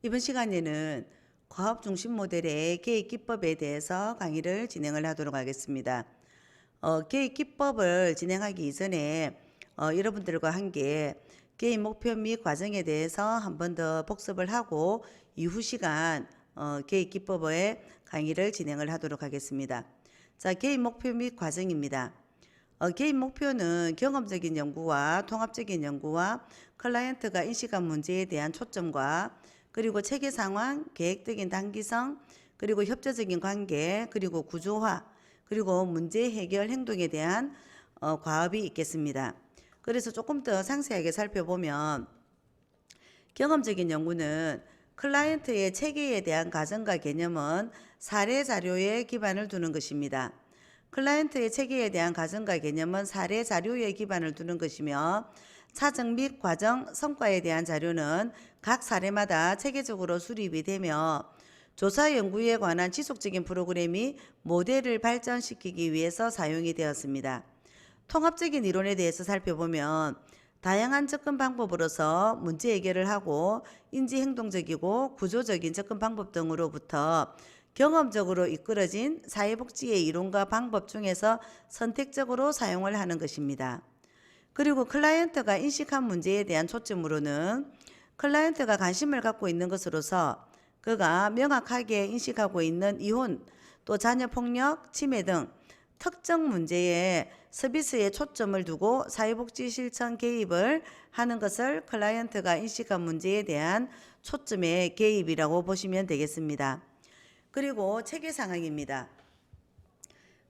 이번 시간에는 과업 중심 모델의 계획 기법에 대해서 강의를 진행을 하도록 하겠습니다. 계획 기법을 진행하기 이전에 여러분들과 함께 계획 목표 및 과정에 대해서 한 번 더 복습을 하고 이후 시간 계획 기법의 강의를 진행을 하도록 하겠습니다. 자, 계획 목표 및 과정입니다. 계획 목표는 경험적인 연구와 통합적인 연구와 클라이언트가 인식한 문제에 대한 초점과 그리고 체계 상황, 계획적인 단기성, 그리고 협조적인 관계, 그리고 구조화, 그리고 문제 해결 행동에 대한 과업이 있겠습니다. 그래서 조금 더 상세하게 살펴보면 경험적인 연구는 클라이언트의 체계에 대한 가정과 개념은 사례 자료에 기반을 두는 것입니다. 클라이언트의 체계에 대한 가정과 개념은 사례 자료에 기반을 두는 것이며 차정 및 과정, 성과에 대한 자료는 각 사례마다 체계적으로 수립이 되며 조사 연구에 관한 지속적인 프로그램이 모델을 발전시키기 위해서 사용이 되었습니다. 통합적인 이론에 대해서 살펴보면 다양한 접근 방법으로서 문제 해결을 하고 인지행동적이고 구조적인 접근 방법 등으로부터 경험적으로 이끌어진 사회복지의 이론과 방법 중에서 선택적으로 사용을 하는 것입니다. 그리고 클라이언트가 인식한 문제에 대한 초점으로는 클라이언트가 관심을 갖고 있는 것으로서 그가 명확하게 인식하고 있는 이혼, 또 자녀폭력, 치매 등 특정 문제에 서비스에 초점을 두고 사회복지 실천 개입을 하는 것을 클라이언트가 인식한 문제에 대한 초점의 개입이라고 보시면 되겠습니다. 그리고 체계 상황입니다.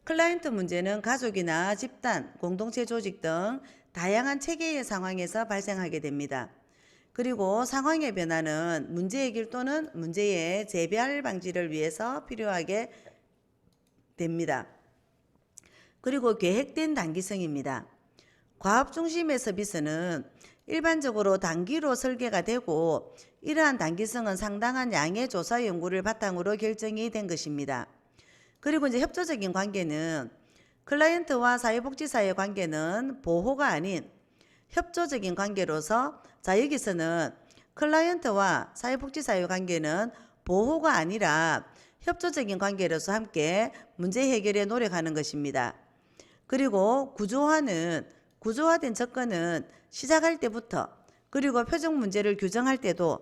클라이언트 문제는 가족이나 집단, 공동체 조직 등 다양한 체계의 상황에서 발생하게 됩니다. 그리고 상황의 변화는 문제 해결 또는 문제의 재발 방지를 위해서 필요하게 됩니다. 그리고 계획된 단기성입니다. 과업 중심의 서비스는 일반적으로 단기로 설계가 되고 이러한 단기성은 상당한 양의 조사 연구를 바탕으로 결정이 된 것입니다. 그리고 이제 협조적인 관계는 클라이언트와 사회복지사의 관계는 보호가 아닌 협조적인 관계로서 자 여기서는 클라이언트와 사회복지사의 관계는 보호가 아니라 협조적인 관계로서 함께 문제 해결에 노력하는 것입니다. 그리고 구조화된 접근은 시작할 때부터 그리고 표적 문제를 규정할 때도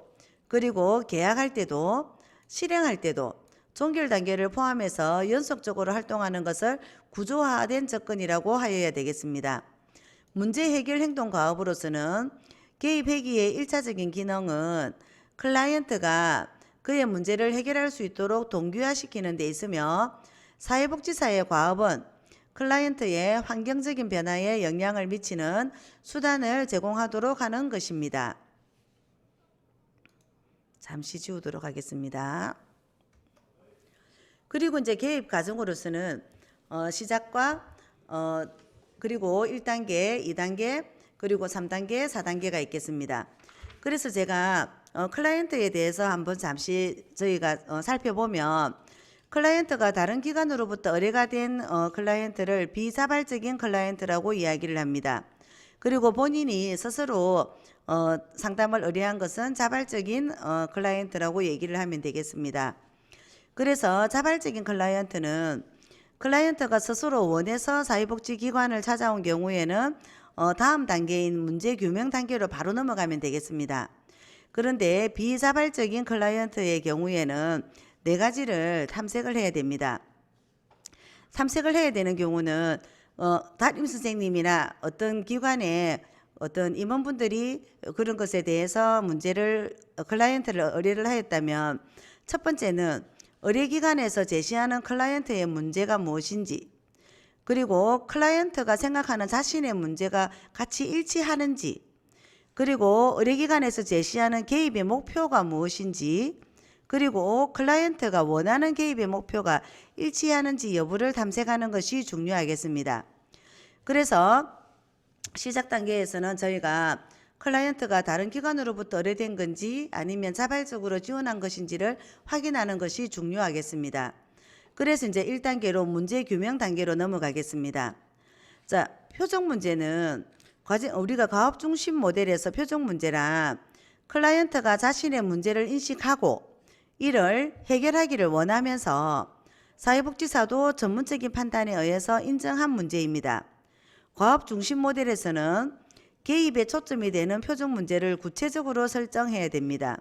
그리고 계약할 때도 실행할 때도 종결 단계를 포함해서 연속적으로 활동하는 것을 구조화된 접근이라고 하여야 되겠습니다. 문제 해결 행동 과업으로서는 개입 회기의 1차적인 기능은 클라이언트가 그의 문제를 해결할 수 있도록 동기화시키는 데 있으며 사회복지사의 과업은 클라이언트의 환경적인 변화에 영향을 미치는 수단을 제공하도록 하는 것입니다. 잠시 지우도록 하겠습니다. 그리고 이제 개입 과정으로서는 시작과 그리고 1단계, 2단계, 그리고 3단계, 4단계가 있겠습니다. 그래서 제가 클라이언트에 대해서 한번 잠시 저희가 살펴보면 클라이언트가 다른 기관으로부터 의뢰가 된 클라이언트를 비자발적인 클라이언트라고 이야기를 합니다. 그리고 본인이 스스로 상담을 의뢰한 것은 자발적인 클라이언트라고 얘기를 하면 되겠습니다. 그래서 자발적인 클라이언트는 클라이언트가 스스로 원해서 사회복지기관을 찾아온 경우에는 다음 단계인 문제 규명 단계로 바로 넘어가면 되겠습니다. 그런데 비자발적인 클라이언트의 경우에는 네 가지를 탐색을 해야 됩니다. 탐색을 해야 되는 경우는 담임 선생님이나 어떤 기관의 어떤 임원분들이 그런 것에 대해서 클라이언트를 의뢰를 하였다면 첫 번째는 의뢰기관에서 제시하는 클라이언트의 문제가 무엇인지 그리고 클라이언트가 생각하는 자신의 문제가 같이 일치하는지 그리고 의뢰기관에서 제시하는 개입의 목표가 무엇인지 그리고 클라이언트가 원하는 개입의 목표가 일치하는지 여부를 탐색하는 것이 중요하겠습니다. 그래서 시작 단계에서는 저희가 클라이언트가 다른 기관으로부터 의뢰된 건지 아니면 자발적으로 지원한 것인지를 확인하는 것이 중요하겠습니다. 그래서 이제 1단계로 문제 규명 단계로 넘어가겠습니다. 자, 표적 문제는 우리가 과업 중심 모델에서 표적 문제란 클라이언트가 자신의 문제를 인식하고 이를 해결하기를 원하면서 사회복지사도 전문적인 판단에 의해서 인정한 문제입니다. 과업 중심 모델에서는 개입에 초점이 되는 표적 문제를 구체적으로 설정해야 됩니다.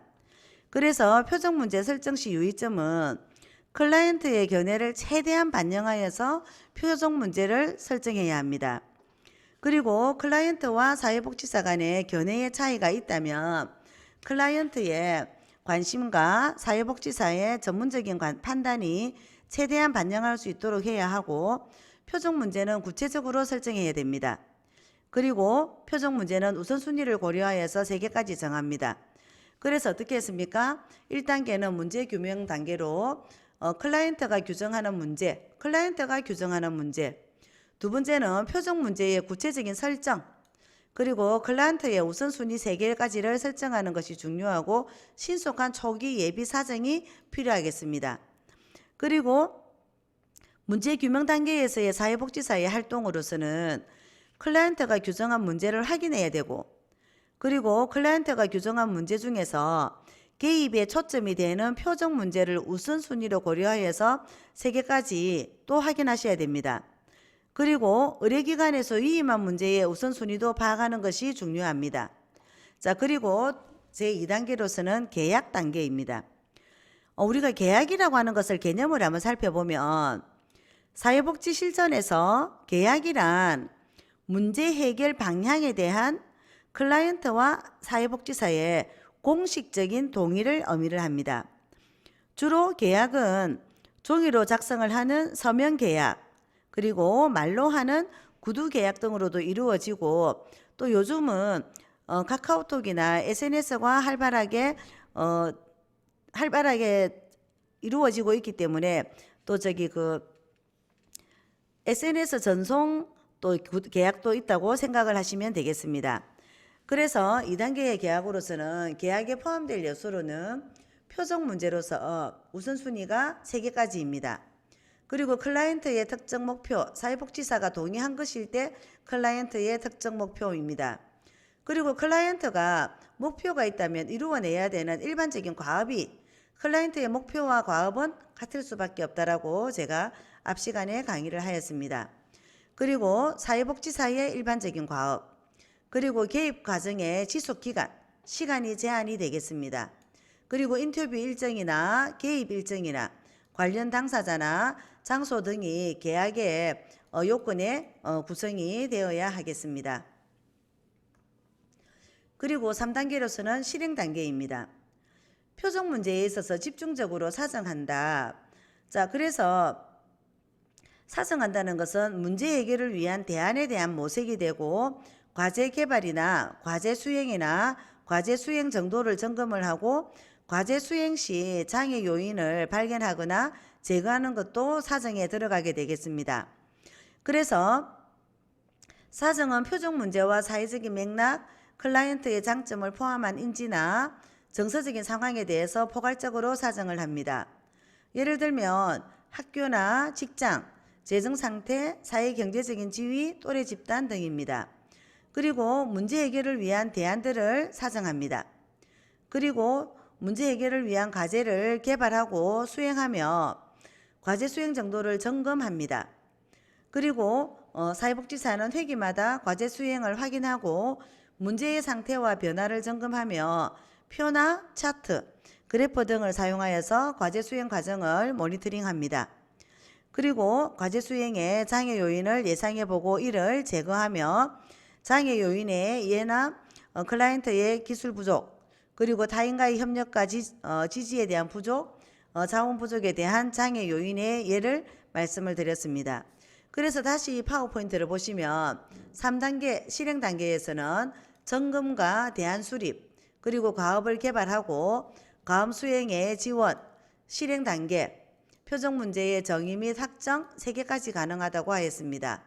그래서 표적 문제 설정 시 유의점은 클라이언트의 견해를 최대한 반영하여서 표적 문제를 설정해야 합니다. 그리고 클라이언트와 사회복지사 간의 견해의 차이가 있다면 클라이언트의 관심과 사회복지사의 전문적인 판단이 최대한 반영할 수 있도록 해야 하고 표적 문제는 구체적으로 설정해야 됩니다. 그리고 표적 문제는 우선순위를 고려하여서 3개까지 정합니다. 그래서 어떻게 했습니까? 1단계는 문제 규명 단계로 클라이언트가 규정하는 문제, 두 번째는 표적 문제의 구체적인 설정, 그리고 클라이언트의 우선순위 3개까지를 설정하는 것이 중요하고 신속한 초기 예비 사정이 필요하겠습니다. 그리고 문제 규명 단계에서의 사회복지사의 활동으로서는 클라이언트가 규정한 문제를 확인해야 되고, 그리고 클라이언트가 규정한 문제 중에서 개입에 초점이 되는 표적 문제를 우선순위로 고려하여서 3개까지 또 확인하셔야 됩니다. 그리고 의뢰기관에서 위임한 문제의 우선순위도 파악하는 것이 중요합니다. 자, 그리고 제2단계로서는 계약 단계입니다. 우리가 계약이라고 하는 것을 개념을 한번 살펴보면 사회복지 실전에서 계약이란 문제 해결 방향에 대한 클라이언트와 사회복지사의 공식적인 동의를 의미를 합니다. 주로 계약은 종이로 작성을 하는 서면 계약, 그리고 말로 하는 구두 계약 등으로도 이루어지고, 또 요즘은 카카오톡이나 SNS가 활발하게 이루어지고 있기 때문에 또 SNS 전송 또 계약도 있다고 생각을 하시면 되겠습니다. 그래서 2단계의 계약으로서는 계약에 포함될 요소로는 표적 문제로서 우선순위가 3개까지입니다. 그리고 클라이언트의 특정 목표, 사회복지사가 동의한 것일 때 클라이언트의 특정 목표입니다. 그리고 클라이언트가 목표가 있다면 이루어내야 되는 일반적인 과업이 클라이언트의 목표와 과업은 같을 수밖에 없다라고 제가 앞 시간에 강의를 하였습니다. 그리고 사회복지사의 일반적인 과업, 그리고 개입 과정의 지속기간, 시간이 제한이 되겠습니다. 그리고 인터뷰 일정이나 개입 일정이나 관련 당사자나 장소 등이 계약의 요건에 구성이 되어야 하겠습니다. 그리고 3단계로서는 실행 단계입니다. 표적 문제에 있어서 집중적으로 사정한다. 자, 그래서 사정한다는 것은 문제 해결을 위한 대안에 대한 모색이 되고, 과제 개발이나 과제 수행이나 과제 수행 정도를 점검을 하고, 과제 수행 시 장애 요인을 발견하거나 제거하는 것도 사정에 들어가게 되겠습니다. 그래서 사정은 표적 문제와 사회적인 맥락, 클라이언트의 장점을 포함한 인지나 정서적인 상황에 대해서 포괄적으로 사정을 합니다. 예를 들면 학교나 직장, 재정 상태, 사회 경제적인 지위, 또래 집단 등입니다. 그리고 문제 해결을 위한 대안들을 사정합니다. 그리고 문제 해결을 위한 과제를 개발하고 수행하며 과제 수행 정도를 점검합니다. 그리고 사회복지사는 회기마다 과제 수행을 확인하고 문제의 상태와 변화를 점검하며 표나 차트, 그래프 등을 사용하여서 과제 수행 과정을 모니터링합니다. 그리고 과제 수행의 장애 요인을 예상해보고 이를 제거하며 장애 요인의 이해나 클라이언트의 기술 부족, 그리고 타인과의 협력과 지지에 대한 부족, 자원 부족에 대한 장애 요인의 예를 말씀을 드렸습니다. 그래서 다시 파워포인트를 보시면 3단계 실행 단계에서는 점검과 대안 수립, 그리고 과업을 개발하고 과업 수행의 지원, 실행 단계, 표적 문제의 정의 및 확정 3개까지 가능하다고 하였습니다.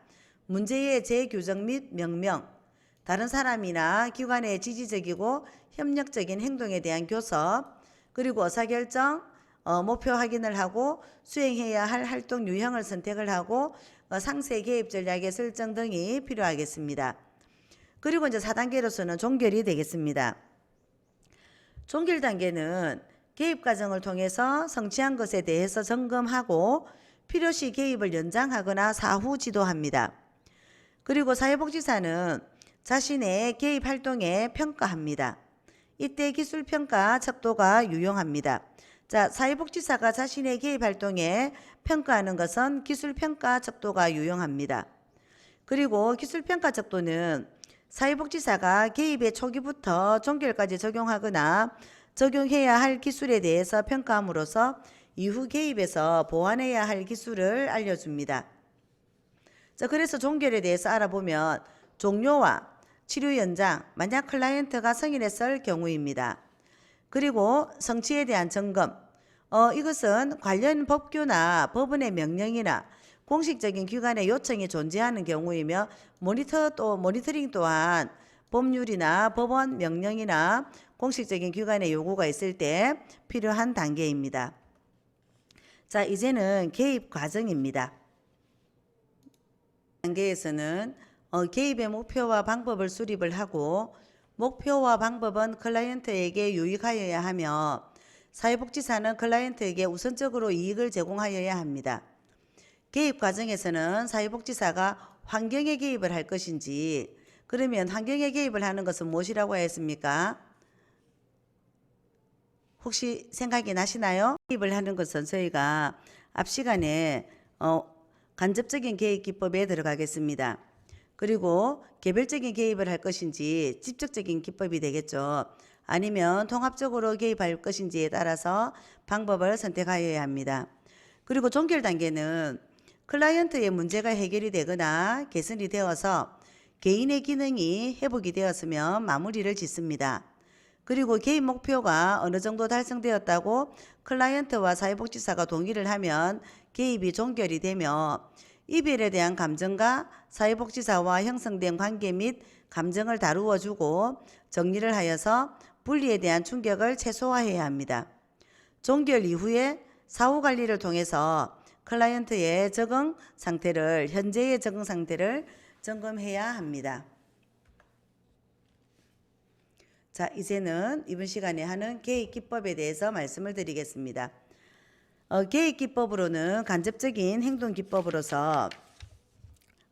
문제의 재규정 및 명명, 다른 사람이나 기관의 지지적이고 협력적인 행동에 대한 교섭, 그리고 의사결정, 목표 확인을 하고 수행해야 할 활동 유형을 선택을 하고 상세 개입 전략의 설정 등이 필요하겠습니다. 그리고 이제 4단계로서는 종결이 되겠습니다. 종결 단계는 개입 과정을 통해서 성취한 것에 대해서 점검하고 필요시 개입을 연장하거나 사후 지도합니다. 그리고 사회복지사는 자신의 개입 활동에 평가합니다. 이때 기술평가 척도가 유용합니다. 자, 사회복지사가 자신의 개입 활동에 평가하는 것은 기술평가 척도가 유용합니다. 그리고 기술평가 척도는 사회복지사가 개입의 초기부터 종결까지 적용하거나 적용해야 할 기술에 대해서 평가함으로써 이후 개입에서 보완해야 할 기술을 알려줍니다. 자, 그래서 종결에 대해서 알아보면 종료와 치료 연장, 만약 클라이언트가 승인했을 경우입니다. 그리고 성취에 대한 점검, 이것은 관련 법규나 법원의 명령이나 공식적인 기관의 요청이 존재하는 경우이며 모니터링 또한 법률이나 법원 명령이나 공식적인 기관의 요구가 있을 때 필요한 단계입니다. 자, 이제는 개입 과정입니다. 단계에서는 개입의 목표와 방법을 수립을 하고 목표와 방법은 클라이언트에게 유익하여야 하며 사회복지사는 클라이언트에게 우선적으로 이익을 제공하여야 합니다. 개입 과정에서는 사회복지사가 환경에 개입을 할 것인지, 그러면 환경에 개입을 하는 것은 무엇이라고 했습니까? 혹시 생각이 나시나요? 개입을 하는 것은 저희가 앞 시간에 간접적인 개입 기법에 들어가겠습니다. 그리고 개별적인 개입을 할 것인지 직접적인 기법이 되겠죠. 아니면 통합적으로 개입할 것인지에 따라서 방법을 선택하여야 합니다. 그리고 종결 단계는 클라이언트의 문제가 해결이 되거나 개선이 되어서 개인의 기능이 회복이 되었으면 마무리를 짓습니다. 그리고 개입 목표가 어느 정도 달성되었다고 클라이언트와 사회복지사가 동의를 하면 개입이 종결이 되며 이별에 대한 감정과 사회복지사와 형성된 관계 및 감정을 다루어 주고 정리를 하여서 분리에 대한 충격을 최소화해야 합니다. 종결 이후에 사후 관리를 통해서 클라이언트의 적응 상태를, 현재의 적응 상태를 점검해야 합니다. 자, 이제는 이번 시간에 하는 개입 기법에 대해서 말씀을 드리겠습니다. 개입 기법으로는 간접적인 행동 기법으로서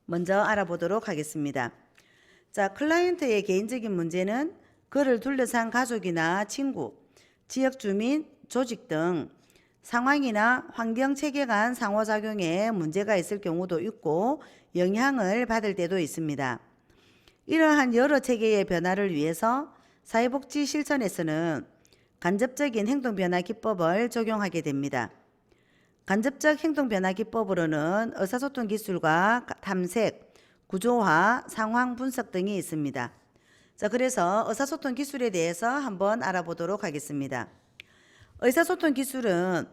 먼저 알아보도록 하겠습니다. 자, 클라이언트의 개인적인 문제는 그를 둘러싼 가족이나 친구, 지역 주민, 조직 등 상황이나 환경 체계 간 상호작용에 문제가 있을 경우도 있고 영향을 받을 때도 있습니다. 이러한 여러 체계의 변화를 위해서 사회복지 실천에서는 간접적인 행동변화 기법을 적용하게 됩니다. 간접적 행동변화 기법으로는 의사소통 기술과 탐색, 구조화, 상황 분석 등이 있습니다. 자, 그래서 의사소통 기술에 대해서 한번 알아보도록 하겠습니다. 의사소통 기술은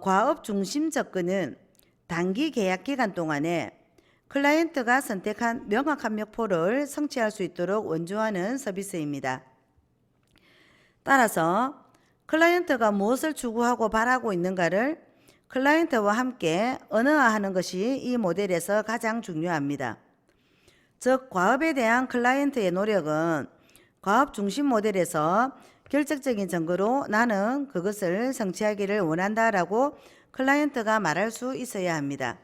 과업 중심 접근은 단기 계약 기간 동안에 클라이언트가 선택한 명확한 목표를 성취할 수 있도록 원조하는 서비스입니다. 따라서 클라이언트가 무엇을 추구하고 바라고 있는가를 클라이언트와 함께 언어화하는 것이 이 모델에서 가장 중요합니다. 즉, 과업에 대한 클라이언트의 노력은 과업 중심 모델에서 결정적인 증거로 나는 그것을 성취하기를 원한다라고 클라이언트가 말할 수 있어야 합니다.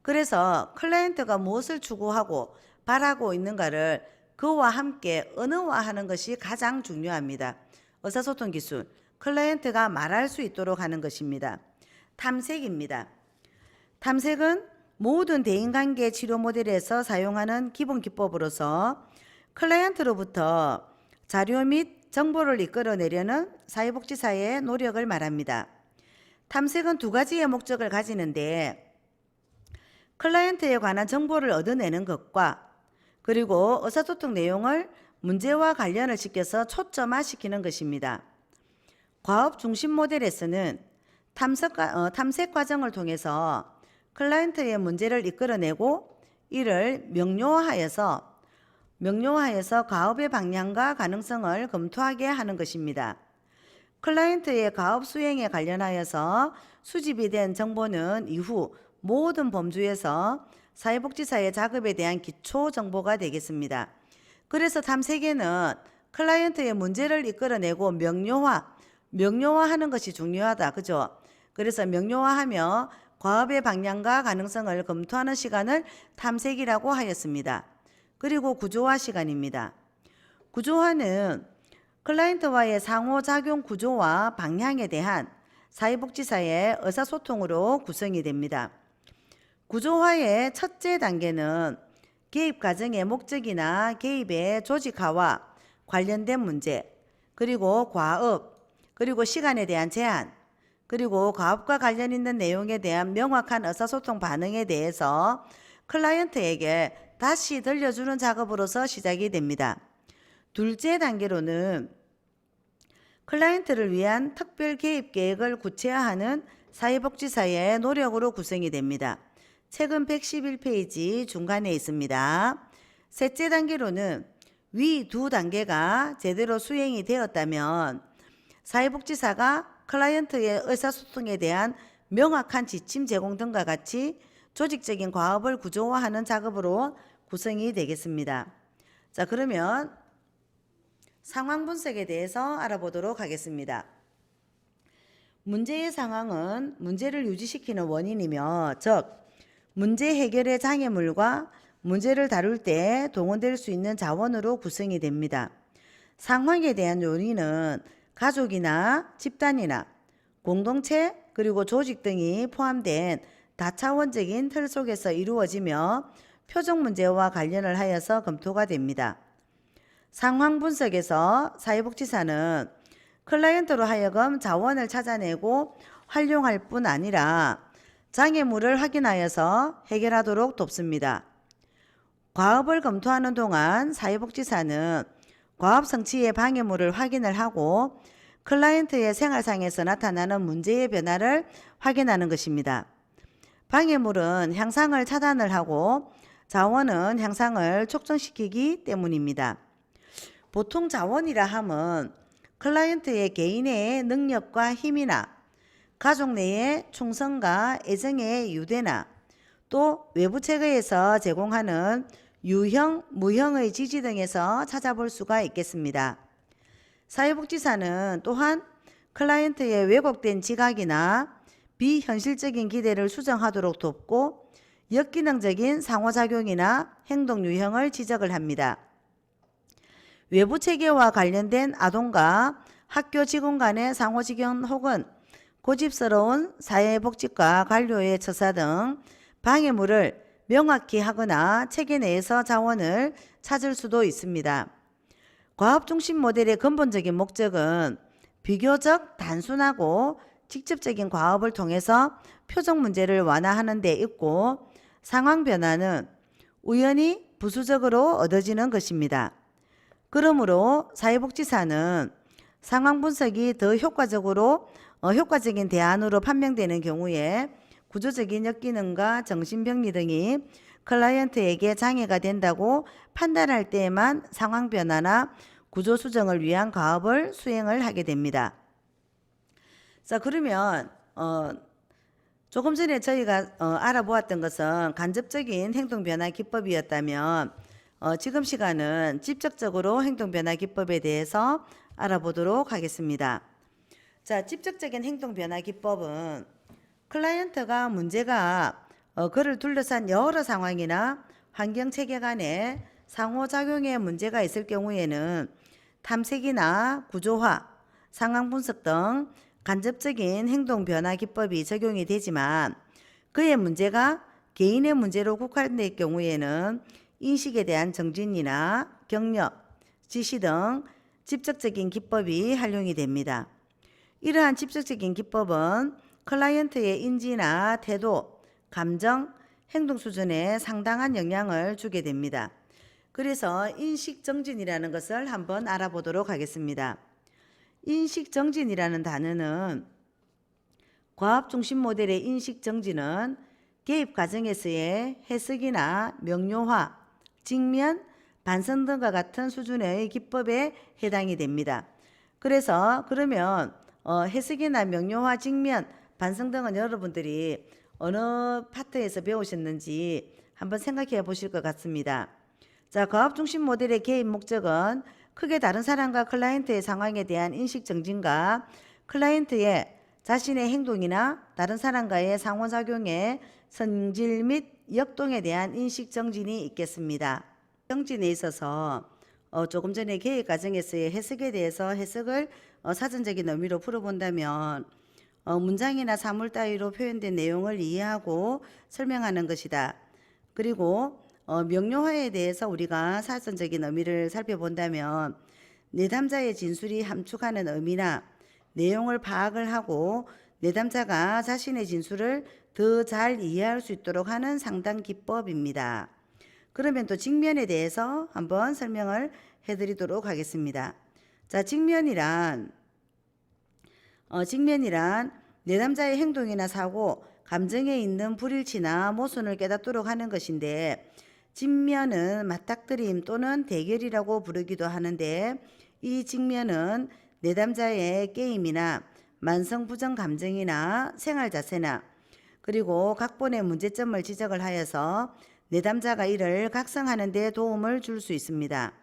그래서 클라이언트가 무엇을 추구하고 바라고 있는가를 그와 함께 언어화하는 것이 가장 중요합니다. 의사소통 기술, 클라이언트가 말할 수 있도록 하는 것입니다. 탐색입니다. 탐색은 모든 대인관계 치료 모델에서 사용하는 기본 기법으로서 클라이언트로부터 자료 및 정보를 이끌어내려는 사회복지사의 노력을 말합니다. 탐색은 두 가지의 목적을 가지는데 클라이언트에 관한 정보를 얻어내는 것과 그리고 의사소통 내용을 문제와 관련을 시켜서 초점화시키는 것입니다. 과업 중심 모델에서는 탐색 과정을 통해서 클라이언트의 문제를 이끌어내고 이를 명료화하여서 과업의 방향과 가능성을 검토하게 하는 것입니다. 클라이언트의 과업 수행에 관련하여서 수집이 된 정보는 이후 모든 범주에서 사회복지사의 작업에 대한 기초 정보가 되겠습니다. 그래서 탐색에는 클라이언트의 문제를 이끌어내고 명료화하는 것이 중요하다. 그죠? 그래서 명료화하며 과업의 방향과 가능성을 검토하는 시간을 탐색이라고 하였습니다. 그리고 구조화 시간입니다. 구조화는 클라이언트와의 상호작용 구조와 방향에 대한 사회복지사의 의사소통으로 구성이 됩니다. 구조화의 첫째 단계는 개입 과정의 목적이나 개입의 조직화와 관련된 문제, 그리고 과업, 그리고 시간에 대한 제한, 그리고 과업과 관련 있는 내용에 대한 명확한 의사소통 반응에 대해서 클라이언트에게 다시 들려주는 작업으로서 시작이 됩니다. 둘째 단계로는 클라이언트를 위한 특별 개입 계획을 구체화하는 사회복지사의 노력으로 구성이 됩니다. 책은 111페이지 중간에 있습니다. 셋째 단계로는 위 두 단계가 제대로 수행이 되었다면 사회복지사가 클라이언트의 의사소통에 대한 명확한 지침 제공 등과 같이 조직적인 과업을 구조화하는 작업으로 구성이 되겠습니다. 자, 그러면 상황 분석에 대해서 알아보도록 하겠습니다. 문제의 상황은 문제를 유지시키는 원인이며, 즉 문제 해결의 장애물과 문제를 다룰 때 동원될 수 있는 자원으로 구성이 됩니다. 상황에 대한 요인은 가족이나 집단이나 공동체 그리고 조직 등이 포함된 다차원적인 틀 속에서 이루어지며 표적 문제와 관련을 하여서 검토가 됩니다. 상황 분석에서 사회복지사는 클라이언트로 하여금 자원을 찾아내고 활용할 뿐 아니라 장애물을 확인하여서 해결하도록 돕습니다. 과업을 검토하는 동안 사회복지사는 과업 성취의 방해물을 확인을 하고 클라이언트의 생활상에서 나타나는 문제의 변화를 확인하는 것입니다. 방해물은 향상을 차단을 하고 자원은 향상을 촉진시키기 때문입니다. 보통 자원이라 함은 클라이언트의 개인의 능력과 힘이나 가족 내의 충성과 애정의 유대나 또 외부 체계에서 제공하는 유형, 무형의 지지 등에서 찾아볼 수가 있겠습니다. 사회복지사는 또한 클라이언트의 왜곡된 지각이나 비현실적인 기대를 수정하도록 돕고 역기능적인 상호작용이나 행동 유형을 지적을 합니다. 외부 체계와 관련된 아동과 학교 직원 간의 상호작용 혹은 고집스러운 사회복지과 관료의 처사 등 방해물을 명확히 하거나 체계 내에서 자원을 찾을 수도 있습니다. 과업 중심 모델의 근본적인 목적은 비교적 단순하고 직접적인 과업을 통해서 표적 문제를 완화하는 데 있고 상황 변화는 우연히 부수적으로 얻어지는 것입니다. 그러므로 사회복지사는 상황 분석이 더 효과적인 대안으로 판명되는 경우에 구조적인 역기능과 정신병리 등이 클라이언트에게 장애가 된다고 판단할 때에만 상황 변화나 구조 수정을 위한 과업을 수행을 하게 됩니다. 자, 그러면 조금 전에 저희가 알아보았던 것은 간접적인 행동변화 기법이었다면 지금 시간은 직접적으로 행동변화 기법에 대해서 알아보도록 하겠습니다. 자, 직접적인 행동변화 기법은 클라이언트가 문제가 그를 둘러싼 여러 상황이나 환경체계 간에 상호작용에 문제가 있을 경우에는 탐색이나 구조화, 상황 분석 등 간접적인 행동변화 기법이 적용이 되지만 그의 문제가 개인의 문제로 국한될 경우에는 인식에 대한 정진이나 경력, 지시 등 직접적인 기법이 활용이 됩니다. 이러한 직접적인 기법은 클라이언트의 인지나 태도, 감정, 행동 수준에 상당한 영향을 주게 됩니다. 그래서 인식정진이라는 것을 한번 알아보도록 하겠습니다. 인식정진이라는 단어는 과업 중심 모델의 인식정진은 개입 과정에서의 해석이나 명료화, 직면, 반성 등과 같은 수준의 기법에 해당이 됩니다. 그래서 그러면 해석이나 명료화, 직면, 반성 등은 여러분들이 어느 파트에서 배우셨는지 한번 생각해 보실 것 같습니다. 자, 과업 중심 모델의 개입 목적은 크게 다른 사람과 클라이언트의 상황에 대한 인식 정진과 클라이언트의 자신의 행동이나 다른 사람과의 상호작용의 성질 및 역동에 대한 인식 정진이 있겠습니다. 정진에 있어서 조금 전에 계획 과정에서의 해석에 대해서 해석을 사전적인 의미로 풀어본다면 문장이나 사물 따위로 표현된 내용을 이해하고 설명하는 것이다. 그리고 명료화에 대해서 우리가 사전적인 의미를 살펴본다면 내담자의 진술이 함축하는 의미나 내용을 파악을 하고 내담자가 자신의 진술을 더 잘 이해할 수 있도록 하는 상당 기법입니다. 그러면 또 직면에 대해서 한번 설명을 해드리도록 하겠습니다. 자, 직면이란 내담자의 행동이나 사고, 감정에 있는 불일치나 모순을 깨닫도록 하는 것인데, 직면은 맞닥뜨림 또는 대결이라고 부르기도 하는데, 이 직면은 내담자의 게임이나 만성 부정 감정이나 생활 자세나 그리고 각본의 문제점을 지적을 하여서 내담자가 이를 각성하는 데 도움을 줄 수 있습니다.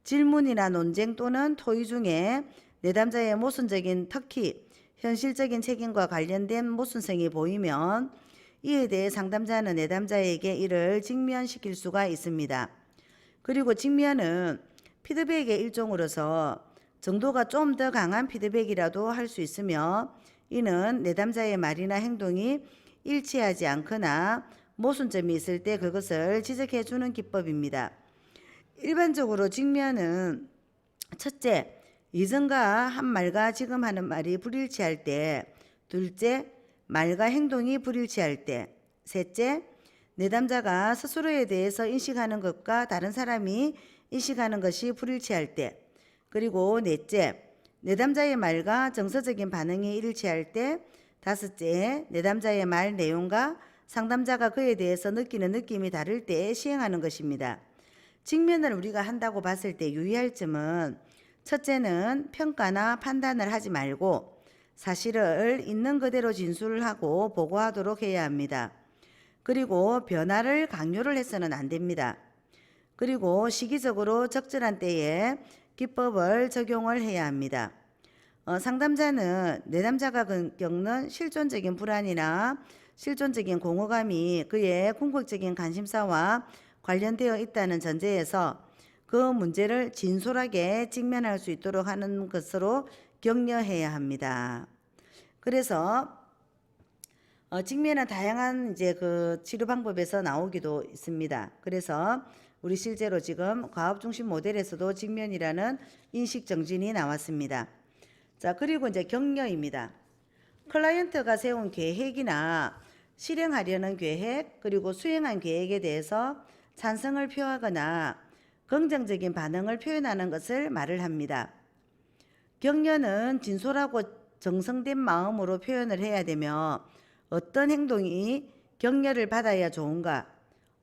질문이나 논쟁 또는 토의 중에 내담자의 모순적인, 특히 현실적인 책임과 관련된 모순성이 보이면 이에 대해 상담자는 내담자에게 이를 직면시킬 수가 있습니다. 그리고 직면은 피드백의 일종으로서 정도가 좀 더 강한 피드백이라도 할 수 있으며, 이는 내담자의 말이나 행동이 일치하지 않거나 모순점이 있을 때 그것을 지적해 주는 기법입니다. 일반적으로 직면은 첫째, 이전과 한 말과 지금 하는 말이 불일치할 때, 둘째, 말과 행동이 불일치할 때, 셋째, 내담자가 스스로에 대해서 인식하는 것과 다른 사람이 인식하는 것이 불일치할 때, 그리고 넷째, 내담자의 말과 정서적인 반응이 일치할 때, 다섯째, 내담자의 말 내용과 상담자가 그에 대해서 느끼는 느낌이 다를 때 시행하는 것입니다. 직면을 우리가 한다고 봤을 때 유의할 점은, 첫째는 평가나 판단을 하지 말고 사실을 있는 그대로 진술하고 보고하도록 해야 합니다. 그리고 변화를 강요를 해서는 안 됩니다. 그리고 시기적으로 적절한 때에 기법을 적용을 해야 합니다. 상담자는 내담자가 겪는 실존적인 불안이나 실존적인 공허감이 그의 궁극적인 관심사와 관련되어 있다는 전제에서 그 문제를 진솔하게 직면할 수 있도록 하는 것으로 격려해야 합니다. 그래서 직면은 다양한 이제 그 치료 방법에서 나오기도 있습니다. 그래서 우리 실제로 지금 과업 중심 모델에서도 직면이라는 인식 정진이 나왔습니다. 자, 그리고 이제 격려입니다. 클라이언트가 세운 계획이나 실행하려는 계획, 그리고 수행한 계획에 대해서 찬성을 표하거나 긍정적인 반응을 표현하는 것을 말을 합니다. 격려는 진솔하고 정성된 마음으로 표현을 해야 되며, 어떤 행동이 격려를 받아야 좋은가,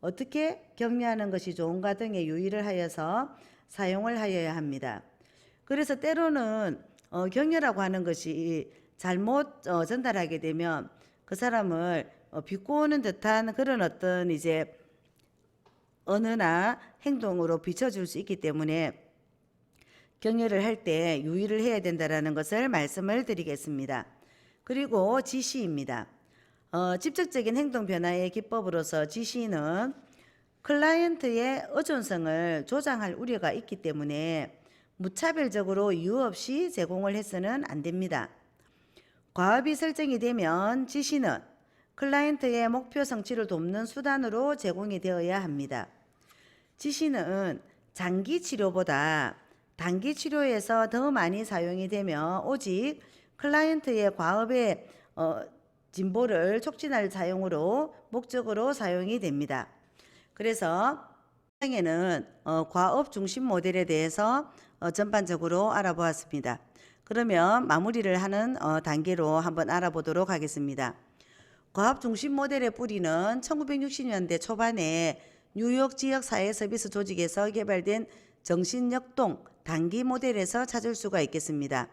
어떻게 격려하는 것이 좋은가 등의 유의를 하여서 사용을 하여야 합니다. 그래서 때로는 격려라고 하는 것이 잘못 전달하게 되면 그 사람을 비꼬는 듯한 그런 어떤 이제 언어나 행동으로 비춰줄 수 있기 때문에 격려를 할 때 유의를 해야 된다는 것을 말씀을 드리겠습니다. 그리고 지시입니다. 직접적인 행동 변화의 기법으로서 지시는 클라이언트의 의존성을 조장할 우려가 있기 때문에 무차별적으로 이유 없이 제공을 해서는 안 됩니다. 과업이 설정이 되면 지시는 클라이언트의 목표 성취를 돕는 수단으로 제공이 되어야 합니다. 지시는 장기 치료보다 단기 치료에서 더 많이 사용이 되며 오직 클라이언트의 과업의 진보를 촉진할 사용으로 목적으로 사용이 됩니다. 그래서 에는 과업 중심 모델에 대해서 전반적으로 알아보았습니다. 그러면 마무리를 하는 단계로 한번 알아보도록 하겠습니다. 과업 중심 모델의 뿌리는 1960년대 초반에 뉴욕 지역 사회 서비스 조직에서 개발된 정신역동 단기 모델에서 찾을 수가 있겠습니다.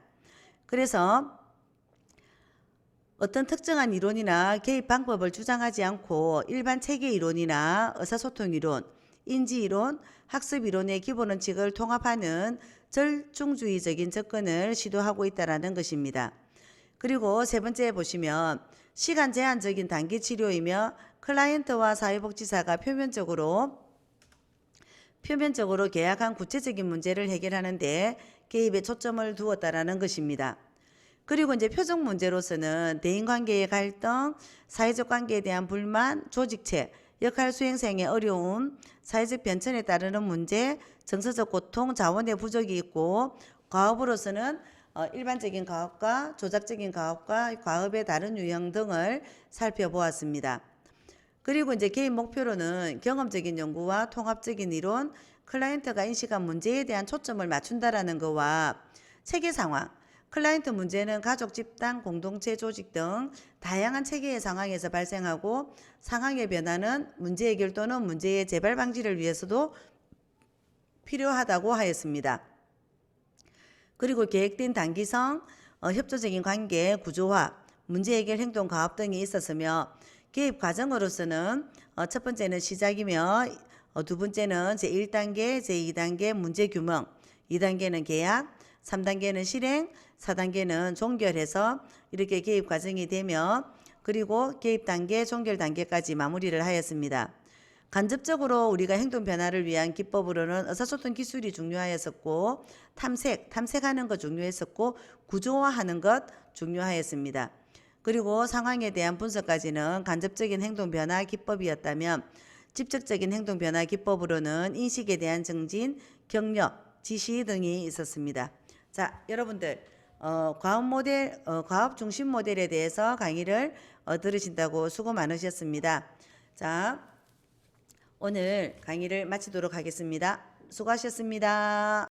그래서 어떤 특정한 이론이나 개입 방법을 주장하지 않고 일반 체계 이론이나 의사소통 이론, 인지이론, 학습이론의 기본 원칙을 통합하는 절충주의적인 접근을 시도하고 있다는 것입니다. 그리고 세 번째 보시면 시간 제한적인 단기 치료이며 클라이언트와 사회복지사가 표면적으로 계약한 구체적인 문제를 해결하는 데 개입에 초점을 두었다라는 것입니다. 그리고 이제 표적 문제로서는 대인관계의 갈등, 사회적 관계에 대한 불만, 조직체, 역할 수행생의 어려움, 사회적 변천에 따르는 문제, 정서적 고통, 자원의 부족이 있고 과업으로서는 일반적인 과업과 조작적인 과업과 과업의 다른 유형 등을 살펴보았습니다. 그리고 이제 개인 목표로는 경험적인 연구와 통합적인 이론, 클라이언트가 인식한 문제에 대한 초점을 맞춘다라는 것과 체계 상황, 클라이언트 문제는 가족, 집단, 공동체, 조직 등 다양한 체계의 상황에서 발생하고 상황의 변화는 문제 해결 또는 문제의 재발 방지를 위해서도 필요하다고 하였습니다. 그리고 계획된 단기성, 협조적인 관계, 구조화, 문제 해결 행동 과업 등이 있었으며 개입 과정으로서는 첫 번째는 시작이며 두 번째는 제1단계, 제2단계 문제 규명, 2단계는 계약, 3단계는 실행, 4단계는 종결해서 이렇게 개입 과정이 되며 그리고 개입 단계, 종결 단계까지 마무리를 하였습니다. 간접적으로 우리가 행동 변화를 위한 기법으로는 의사소통 기술이 중요하였었고 탐색하는 것 중요했었고 구조화하는 것 중요하였습니다. 그리고 상황에 대한 분석까지는 간접적인 행동 변화 기법이었다면 직접적인 행동 변화 기법으로는 인식에 대한 정진, 격려, 지시 등이 있었습니다. 자, 여러분들 과업 중심 모델에 대해서 강의를 들으신다고 수고 많으셨습니다. 자, 오늘 강의를 마치도록 하겠습니다. 수고하셨습니다.